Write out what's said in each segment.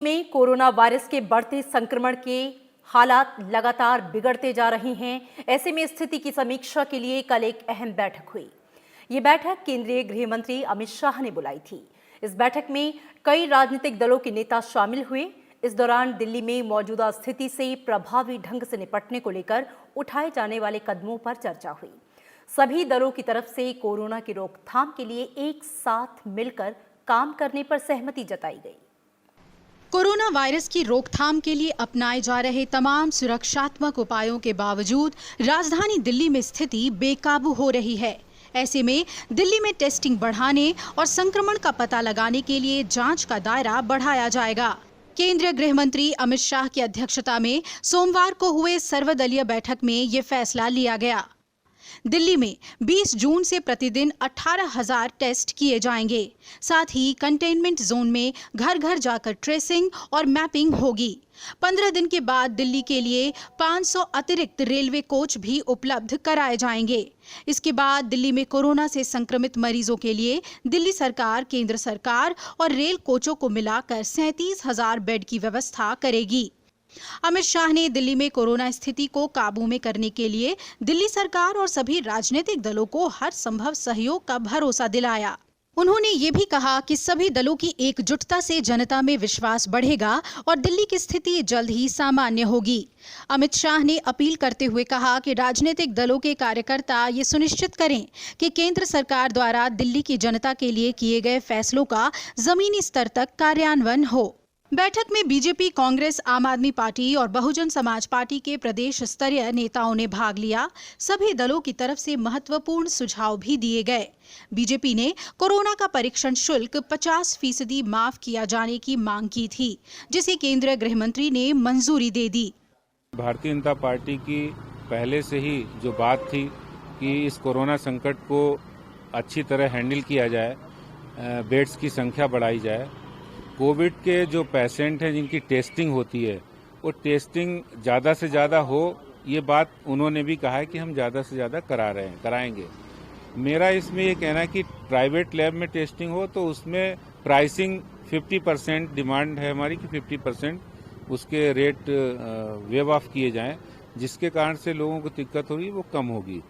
में corona virus के बढ़ते संक्रमण के हालात लगातार बिगड़ते जा रहे हैं। ऐसे में स्थिति की समीक्षा के लिए कल एक अहम बैठक हुई। ये बैठक केंद्रीय गृह मंत्री अमित शाह ने बुलाई थी। इस बैठक में कई राजनीतिक दलों के नेता शामिल हुए। इस दौरान दिल्ली में मौजूदा स्थिति से प्रभावी ढंग से निपटने को लेकर उठाए जाने वाले कदमों पर चर्चा हुई। सभी दलों की तरफ से कोरोना की रोकथाम के लिए एक साथ मिलकर काम करने पर सहमति जताई गई। कोरोना वायरस की रोकथाम के लिए अपनाए जा रहे तमाम सुरक्षात्मक उपायों के बावजूद राजधानी दिल्ली में स्थिति बेकाबू हो रही है। ऐसे में दिल्ली में टेस्टिंग बढ़ाने और संक्रमण का पता लगाने के लिए जांच का दायरा बढ़ाया जाएगा। केंद्रीय गृह मंत्री अमित शाह की अध्यक्षता में सोमवार को हुए सर्वदलीय बैठक में ये फैसला लिया गया। दिल्ली में 20 जून से प्रतिदिन 18,000 टेस्ट किए जाएंगे। साथ ही कंटेनमेंट जोन में घर घर जाकर ट्रेसिंग और मैपिंग होगी। 15 दिन के बाद दिल्ली के लिए 500 अतिरिक्त रेलवे कोच भी उपलब्ध कराए जाएंगे। इसके बाद दिल्ली में कोरोना से संक्रमित मरीजों के लिए दिल्ली सरकार, केंद्र सरकार और रेल कोचों को मिलाकर 37,000 बेड की व्यवस्था करेगी। अमित शाह ने दिल्ली में कोरोना स्थिति को काबू में करने के लिए दिल्ली सरकार और सभी राजनीतिक दलों को हर संभव सहयोग का भरोसा दिलाया। उन्होंने ये भी कहा कि सभी दलों की एकजुटता से जनता में विश्वास बढ़ेगा और दिल्ली की स्थिति जल्द ही सामान्य होगी। अमित शाह ने अपील करते हुए कहा कि राजनीतिक दलों के कार्यकर्ता ये सुनिश्चित करें कि केंद्र सरकार द्वारा दिल्ली की जनता के लिए किए गए फैसलों का जमीनी स्तर तक कार्यान्वयन हो। बैठक में बीजेपी, कांग्रेस, आम आदमी पार्टी और बहुजन समाज पार्टी के प्रदेश स्तरीय नेताओं ने भाग लिया। सभी दलों की तरफ से महत्वपूर्ण सुझाव भी दिए गए। बीजेपी ने कोरोना का परीक्षण शुल्क 50% माफ किया जाने की मांग की थी, जिसे केंद्रीय गृह मंत्री ने मंजूरी दे दी। भारतीय जनता पार्टी की पहले से ही जो बात थी कि इस कोरोना संकट को अच्छी तरह हैंडल किया जाए, बेड्स की संख्या बढ़ाई जाए, कोविड के जो पेशेंट हैं जिनकी टेस्टिंग होती है वो टेस्टिंग ज़्यादा से ज़्यादा हो, ये बात उन्होंने भी कहा है कि हम ज़्यादा से ज़्यादा कराएंगे। मेरा इसमें ये कहना है कि प्राइवेट लैब में टेस्टिंग हो तो उसमें प्राइसिंग 50% डिमांड है हमारी कि 50% उसके रेट वेव ऑफ किए जाएं, जिसके कारण से लोगों को दिक्कत होगी वो कम होगी।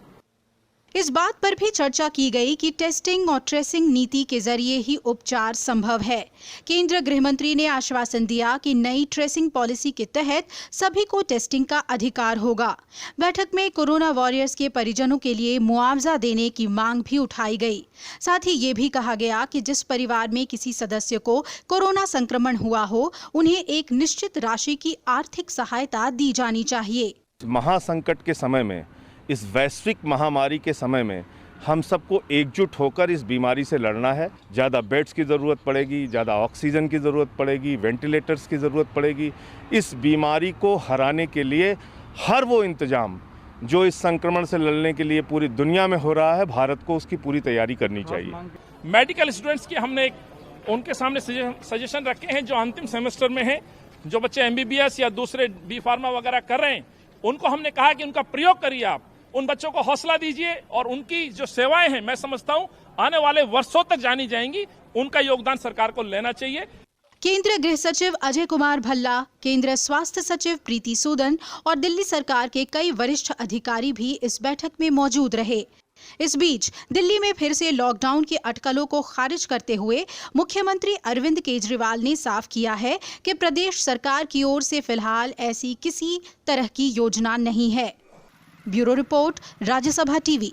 इस बात पर भी चर्चा की गई कि टेस्टिंग और ट्रेसिंग नीति के जरिए ही उपचार संभव है। केंद्रीय गृह मंत्री ने आश्वासन दिया कि नई ट्रेसिंग पॉलिसी के तहत सभी को टेस्टिंग का अधिकार होगा। बैठक में कोरोना वॉरियर्स के परिजनों के लिए मुआवजा देने की मांग भी उठाई गई। साथ ही ये भी कहा गया कि जिस परिवार में किसी सदस्य को कोरोना संक्रमण हुआ हो, उन्हें एक निश्चित राशि की आर्थिक सहायता दी जानी चाहिए। महासंकट के समय में, इस वैश्विक महामारी के समय में हम सबको एकजुट होकर इस बीमारी से लड़ना है। ज़्यादा बेड्स की ज़रूरत पड़ेगी, ज़्यादा ऑक्सीजन की ज़रूरत पड़ेगी, वेंटिलेटर्स की ज़रूरत पड़ेगी। इस बीमारी को हराने के लिए हर वो इंतजाम जो इस संक्रमण से लड़ने के लिए पूरी दुनिया में हो रहा है, भारत को उसकी पूरी तैयारी करनी चाहिए। मेडिकल स्टूडेंट्स की हमने उनके सामने सजेशन रखे हैं जो अंतिम सेमेस्टर में हैं, जो बच्चे MBBS या दूसरे B फार्मा वगैरह कर रहे हैं, उनको हमने कहा कि उनका प्रयोग करिए। आप उन बच्चों को हौसला दीजिए और उनकी जो सेवाएं हैं, मैं समझता हूं आने वाले वर्षों तक जानी जाएंगी। उनका योगदान सरकार को लेना चाहिए। केंद्रीय गृह सचिव अजय कुमार भल्ला, केंद्रीय स्वास्थ्य सचिव प्रीति सूदन और दिल्ली सरकार के कई वरिष्ठ अधिकारी भी इस बैठक में मौजूद रहे। इस बीच दिल्ली में फिर से लॉकडाउन की अटकलों को खारिज करते हुए मुख्यमंत्री अरविंद केजरीवाल ने साफ किया है कि प्रदेश सरकार की ओर से फिलहाल ऐसी किसी तरह की योजना नहीं है। Bureau report, Rajya Sabha TV.